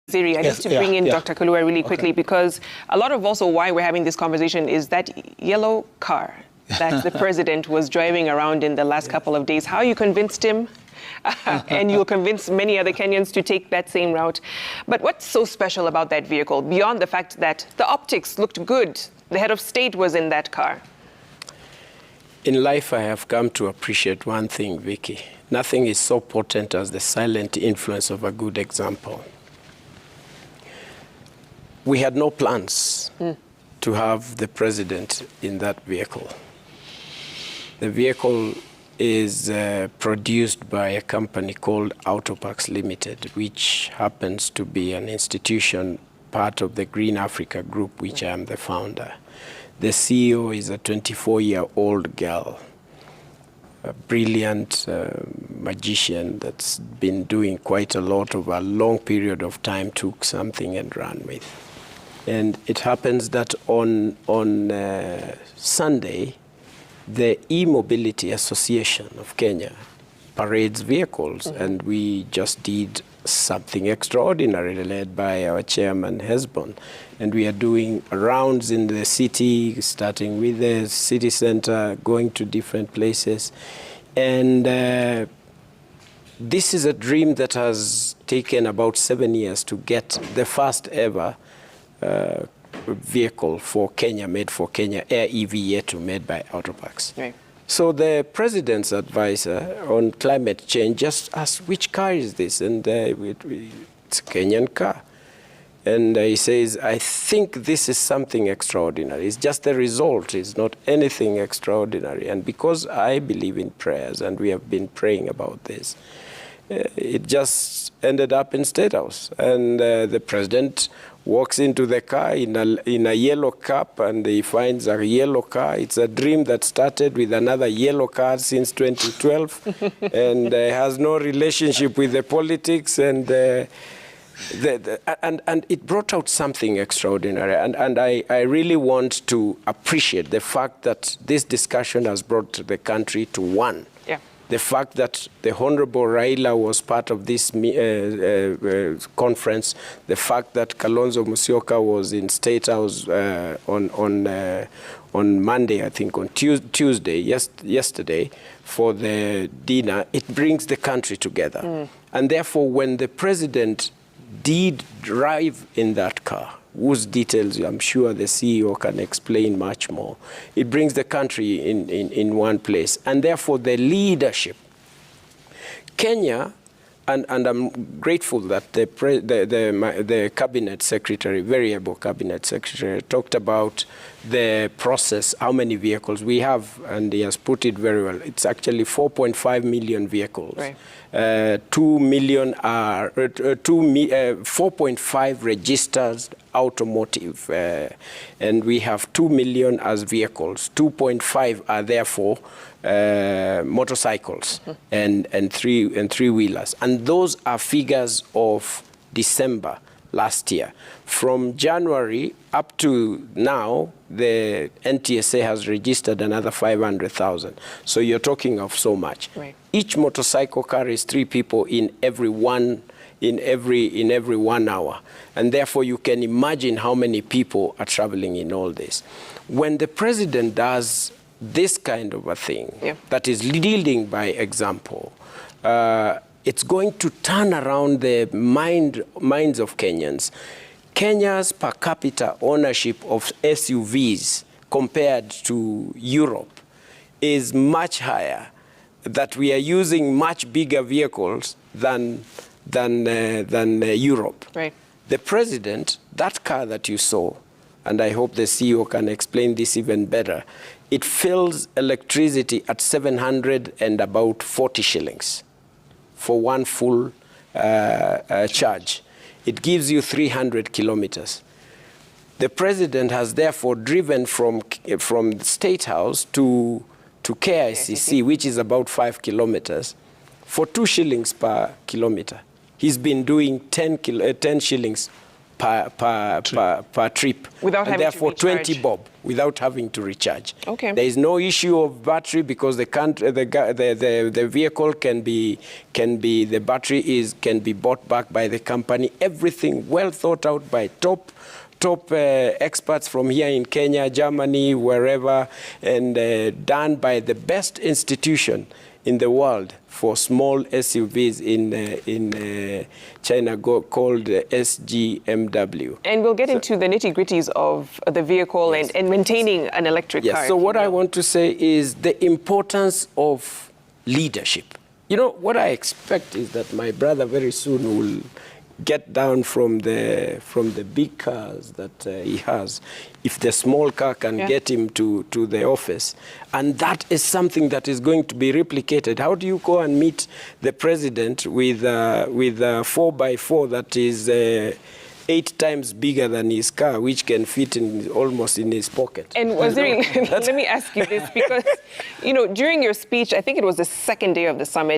Ziri, I need to bring in Dr. Kalua really quickly because a lot of also why we're having this conversation is that yellow car that the president was driving around in the last couple of days. How you convinced him, and you'll convince many other Kenyans to take that same route. But what's so special about that vehicle, beyond the fact that the optics looked good? The head of state was in that car. In life, I have come to appreciate one thing, Vicky. Nothing is so potent as the silent influence of a good example. We had no plans to have the president in that vehicle. The vehicle is produced by a company called Autopax Limited, which happens to be an institution part of the Green Africa Group, which I am the founder. The CEO is a 24-year-old girl, a brilliant magician that's been doing quite a lot over a long period of time, took something and ran with. And it happens that on Sunday, the E-Mobility Association of Kenya parades vehicles, and we just did something extraordinary led by our chairman, Hesbon. And we are doing rounds in the city, starting with the city center, going to different places. And this is a dream that has taken about 7 years to get the first ever vehicle for Kenya, made for Kenya, AirEv YEtu, made by Autopax. Right. So the president's advisor on climate change just asked, which car is this? And it's a Kenyan car. And he says, I think this is something extraordinary. It's just the result. It's not anything extraordinary. And because I believe in prayers, and we have been praying about this, it just ended up in State House. And the president walks into the car in a yellow cap, and he finds a yellow car. It's a dream that started with another yellow car since 2012 and has no relationship with the politics. And and it brought out something extraordinary. And I really want to appreciate the fact that this discussion has brought the country to one. The fact that the Honorable Raila was part of this conference, the fact that Kalonzo Musyoka was in State House on Monday, I think on Tuesday, yesterday, for the dinner, it brings the country together. And therefore, when the president did drive in that car, whose details I'm sure the CEO can explain much more, it brings the country in one place. And therefore the leadership, Kenya, and I'm grateful that the cabinet secretary, very able cabinet secretary, talked about the process, how many vehicles we have, and he has put it very well. It's actually 4.5 million vehicles. Right. 2 million are 4.5 registered automotive, and we have 2 million as vehicles. 2.5 are therefore motorcycles and three-wheelers, and those are figures of December last year. From January up to now, the NTSA has registered another 500,000. So you're talking of so much. Right. Each motorcycle carries 3 people in every 1 hour. And therefore you can imagine how many people are traveling in all this. When the president does this kind of a thing, that is leading by example, it's going to turn around the minds of Kenyans. Kenya's per capita ownership of SUVs compared to Europe is much higher, that we are using much bigger vehicles than Europe. Right. The president, that car that you saw, and I hope the CEO can explain this even better, it fills electricity at 740 shillings for one full charge. It gives you 300 kilometers. The president has therefore driven from the State House to KICC, which is about 5 kilometers, for 2 shillings per kilometer. He's been doing 10 shillings per trip. Without having therefore, to recharge. 20 bob without having to recharge. Okay. There is no issue of battery because the vehicle can be the battery can be bought back by the company. Everything well thought out by top experts from here in Kenya, Germany, wherever, and done by the best institution in the world for small SUVs in China called SGMW. And we'll get into the nitty-gritties of the vehicle and maintaining an electric car. So what I want to say is the importance of leadership. You know, what I expect is that my brother very soon will get down from the big cars that he has, if the small car can get him to the office. And that is something that is going to be replicated. How do you go and meet the president with a 4x4 that is 8 times bigger than his car, which can fit almost in his pocket? And Waziri, let me ask you this, because, you know, during your speech, I think it was the second day of the summit,